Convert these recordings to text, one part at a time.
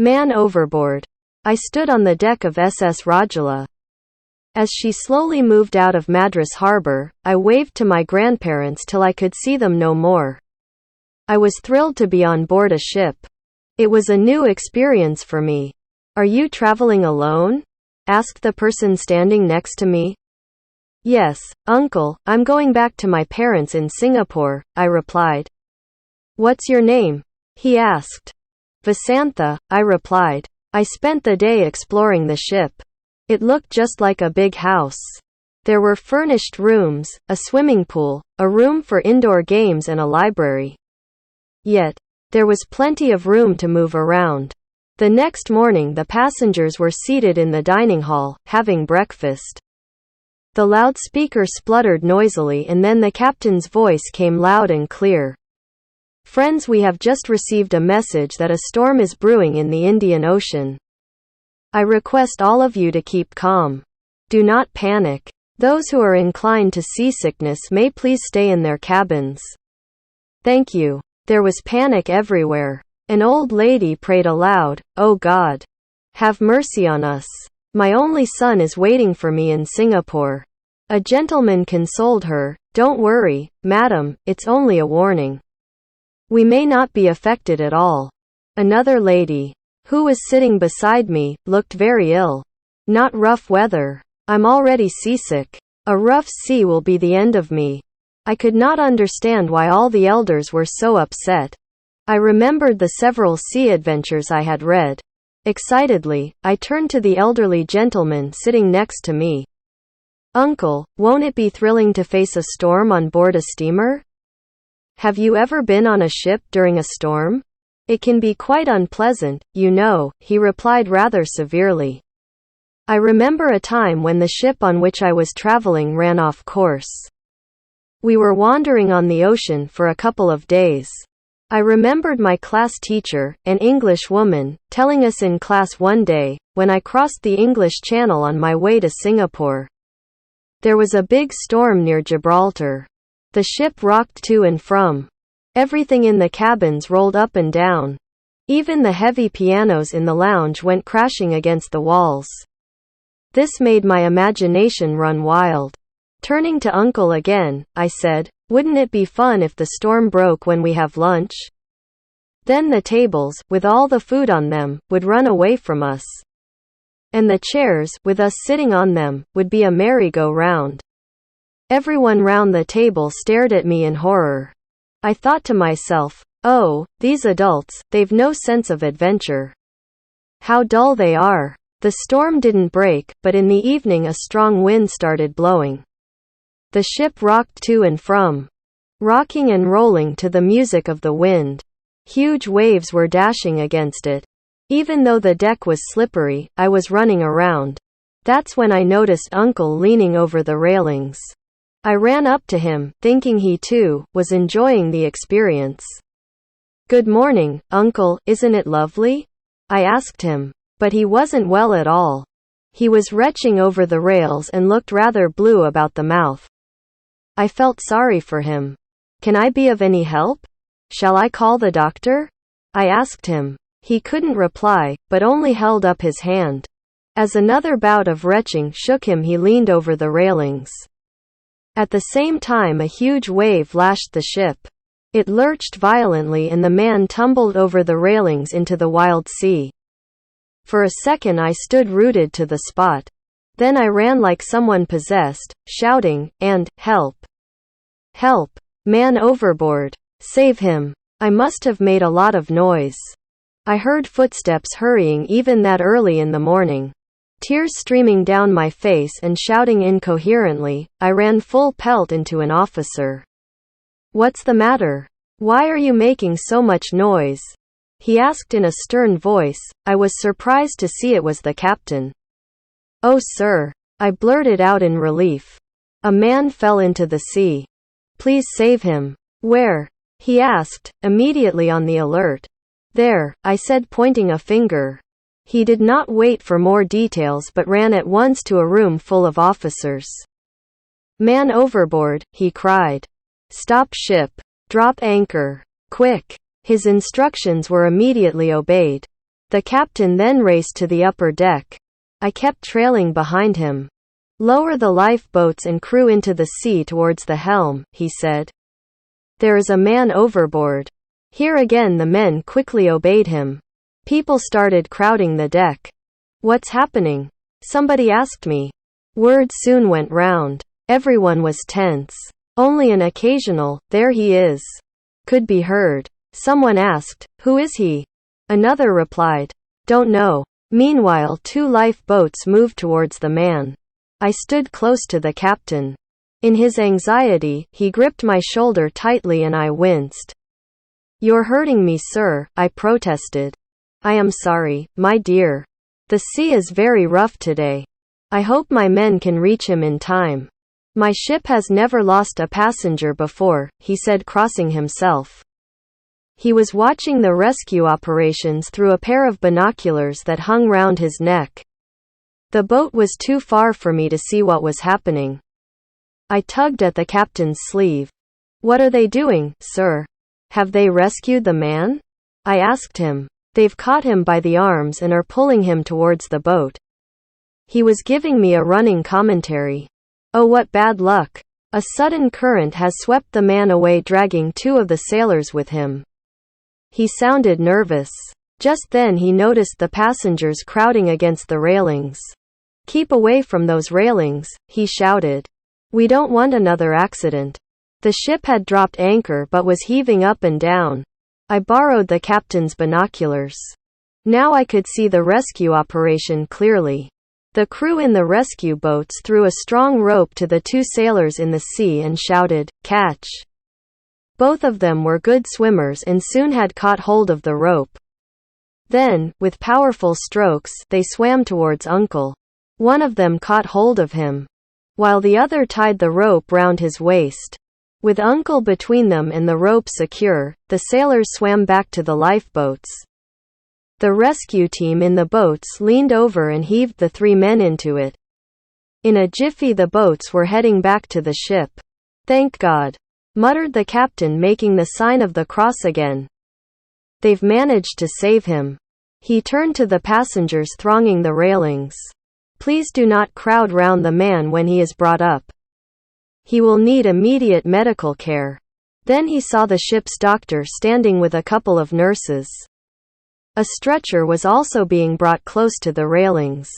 Man overboard. I stood on the deck of SS Rajala. As she slowly moved out of Madras harbor, I waved to my grandparents till I could see them no more. I was thrilled to be on board a ship. It was a new experience for me. Are you traveling alone? Asked the person standing next to me. Yes, uncle, I'm going back to my parents in Singapore, I replied. What's your name? He asked. Vasantha, I replied. I spent the day exploring the ship. It looked just like a big house. There were furnished rooms, a swimming pool, a room for indoor games and a library. Yet, there was plenty of room to move around. The next morning the passengers were seated in the dining hall, having breakfast. The loudspeaker spluttered noisily and then the captain's voice came loud and clear. Friends, we have just received a message that a storm is brewing in the Indian Ocean. I request all of you to keep calm. Do not panic. Those who are inclined to seasickness may please stay in their cabins. Thank you. There was panic everywhere. An old lady prayed aloud, "Oh God, have mercy on us. My only son is waiting for me in Singapore." A gentleman consoled her, "Don't worry, madam, it's only a warning. We may not be affected at all." Another lady, who was sitting beside me, looked very ill. "Not rough weather. I'm already seasick. A rough sea will be the end of me." I could not understand why all the elders were so upset. I remembered the several sea adventures I had read. Excitedly, I turned to the elderly gentleman sitting next to me. "Uncle, won't it be thrilling to face a storm on board a steamer? Have you ever been on a ship during a storm? It can be quite unpleasant, you know," he replied rather severely. I remember a time when the ship on which I was traveling ran off course. We were wandering on the ocean for a couple of days. I remembered my class teacher, an English woman, telling us in class one day, when I crossed the English Channel on my way to Singapore. There was a big storm near Gibraltar. The ship rocked to and from. Everything in the cabins rolled up and down. Even the heavy pianos in the lounge went crashing against the walls. This made my imagination run wild. Turning to Uncle again, I said, "Wouldn't it be fun if the storm broke when we have lunch? Then the tables, with all the food on them, would run away from us. And the chairs, with us sitting on them, would be a merry-go-round." Everyone round the table stared at me in horror. I thought to myself, "Oh, these adults, they've no sense of adventure. How dull they are." The storm didn't break, but in the evening a strong wind started blowing. The ship rocked to and from, rocking and rolling to the music of the wind. Huge waves were dashing against it. Even though the deck was slippery, I was running around. That's when I noticed Uncle leaning over the railings. I ran up to him, thinking he too was enjoying the experience. "Good morning, Uncle, isn't it lovely?" I asked him. But he wasn't well at all. He was retching over the rails and looked rather blue about the mouth. I felt sorry for him. "Can I be of any help? Shall I call the doctor?" I asked him. He couldn't reply, but only held up his hand. As another bout of retching shook him, he leaned over the railings. At the same time, a huge wave lashed the ship. It lurched violently and the man tumbled over the railings into the wild sea. For a second I stood rooted to the spot. Then I ran like someone possessed, shouting, and, "Help! Help! Man overboard! Save him!" I must have made a lot of noise. I heard footsteps hurrying even that early in the morning. Tears streaming down my face and shouting incoherently, I ran full pelt into an officer. "What's the matter? Why are you making so much noise?" he asked in a stern voice. I was surprised to see it was the captain. "Oh sir," I blurted out in relief. "A man fell into the sea. Please save him." "Where?" he asked, immediately on the alert. "There," I said, pointing a finger. He did not wait for more details but ran at once to a room full of officers. "Man overboard," he cried. "Stop ship. Drop anchor. Quick." His instructions were immediately obeyed. The captain then raced to the upper deck. I kept trailing behind him. "Lower the lifeboats and crew into the sea towards the helm," he said. "There is a man overboard." Here again the men quickly obeyed him. People started crowding the deck. "What's happening?" somebody asked me. Word soon went round. Everyone was tense. Only an occasional, "There he is," could be heard. Someone asked, "Who is he?" Another replied, "Don't know." Meanwhile 2 lifeboats moved towards the man. I stood close to the captain. In his anxiety, he gripped my shoulder tightly and I winced. "You're hurting me, sir," I protested. "I am sorry, my dear. The sea is very rough today. I hope my men can reach him in time. My ship has never lost a passenger before," he said, crossing himself. He was watching the rescue operations through a pair of binoculars that hung round his neck. The boat was too far for me to see what was happening. I tugged at the captain's sleeve. "What are they doing, sir? Have they rescued the man?" I asked him. "They've caught him by the arms and are pulling him towards the boat." He was giving me a running commentary. "Oh, what bad luck. A sudden current has swept the man away, dragging 2 of the sailors with him." He sounded nervous. Just then he noticed the passengers crowding against the railings. "Keep away from those railings," he shouted. "We don't want another accident." The ship had dropped anchor but was heaving up and down. I borrowed the captain's binoculars. Now I could see the rescue operation clearly. The crew in the rescue boats threw a strong rope to the 2 sailors in the sea and shouted, "Catch!" Both of them were good swimmers and soon had caught hold of the rope. Then, with powerful strokes, they swam towards Uncle. One of them caught hold of him, while the other tied the rope round his waist. With Uncle between them and the rope secure, the sailors swam back to the lifeboats. The rescue team in the boats leaned over and heaved the 3 men into it. In a jiffy the boats were heading back to the ship. "Thank God," muttered the captain, making the sign of the cross again. "They've managed to save him." He turned to the passengers thronging the railings. "Please do not crowd round the man when he is brought up. He will need immediate medical care." Then he saw the ship's doctor standing with a couple of nurses. A stretcher was also being brought close to the railings.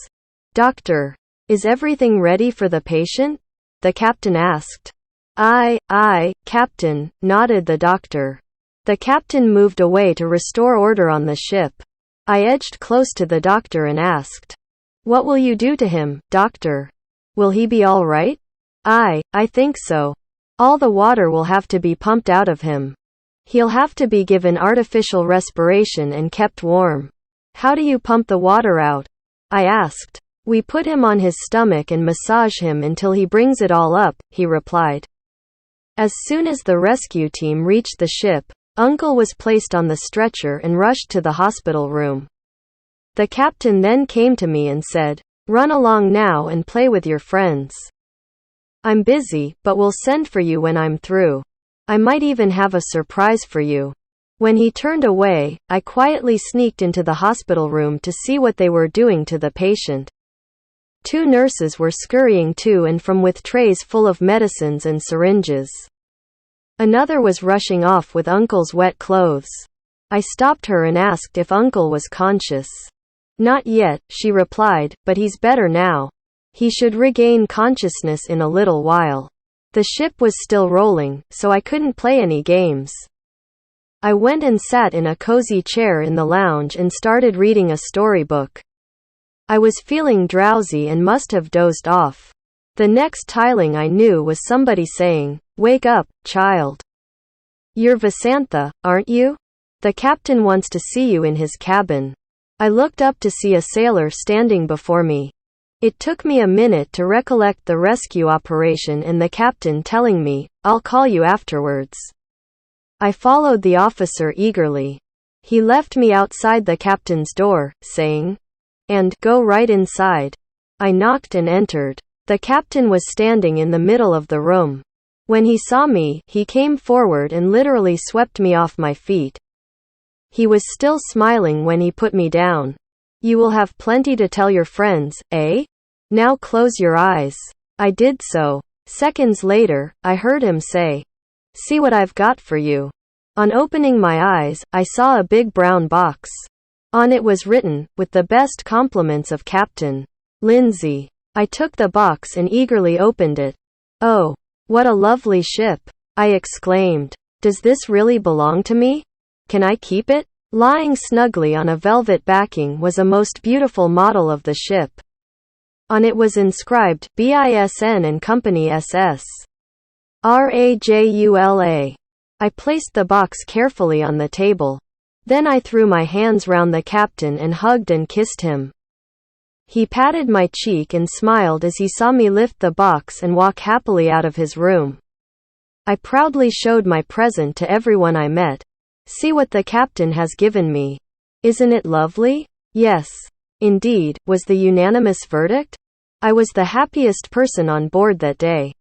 "Doctor, is everything ready for the patient?" the captain asked. Aye, Captain," nodded the doctor. The captain moved away to restore order on the ship. I edged close to the doctor and asked, "What will you do to him, doctor? Will he be all right?" I think so. All the water will have to be pumped out of him. He'll have to be given artificial respiration and kept warm." "How do you pump the water out?" I asked. "We put him on his stomach and massage him until he brings it all up," he replied. As soon as the rescue team reached the ship, Uncle was placed on the stretcher and rushed to the hospital room. The captain then came to me and said, "Run along now and play with your friends. I'm busy, but will send for you when I'm through. I might even have a surprise for you." When he turned away, I quietly sneaked into the hospital room to see what they were doing to the patient. 2 nurses were scurrying to and from with trays full of medicines and syringes. Another was rushing off with Uncle's wet clothes. I stopped her and asked if Uncle was conscious. "Not yet," she replied, "but he's better now. He should regain consciousness in a little while." The ship was still rolling, so I couldn't play any games. I went and sat in a cozy chair in the lounge and started reading a storybook. I was feeling drowsy and must have dozed off. The next tiling I knew was somebody saying, "Wake up, child. You're Vasantha, aren't you? The captain wants to see you in his cabin." I looked up to see a sailor standing before me. It took me a minute to recollect the rescue operation and the captain telling me, "I'll call you afterwards." I followed the officer eagerly. He left me outside the captain's door, saying, "And go right inside." I knocked and entered. The captain was standing in the middle of the room. When he saw me, he came forward and literally swept me off my feet. He was still smiling when he put me down. You will have plenty to tell your friends, eh? Now close your eyes. I did so. Seconds later, I heard him say, "See what I've got for you." On opening my eyes, I saw a big brown box. On it was written, "With the best compliments of Captain Lindsay." I took the box and eagerly opened it. "Oh, what a lovely ship!" I exclaimed. "Does this really belong to me? Can I keep it?" Lying snugly on a velvet backing was a most beautiful model of the ship. On it was inscribed, "BISN and Company SS. RAJULA." I placed the box carefully on the table. Then I threw my hands round the captain and hugged and kissed him. He patted my cheek and smiled as he saw me lift the box and walk happily out of his room. I proudly showed my present to everyone I met. "See what the captain has given me. Isn't it lovely?" "Yes, indeed," was the unanimous verdict. I was the happiest person on board that day.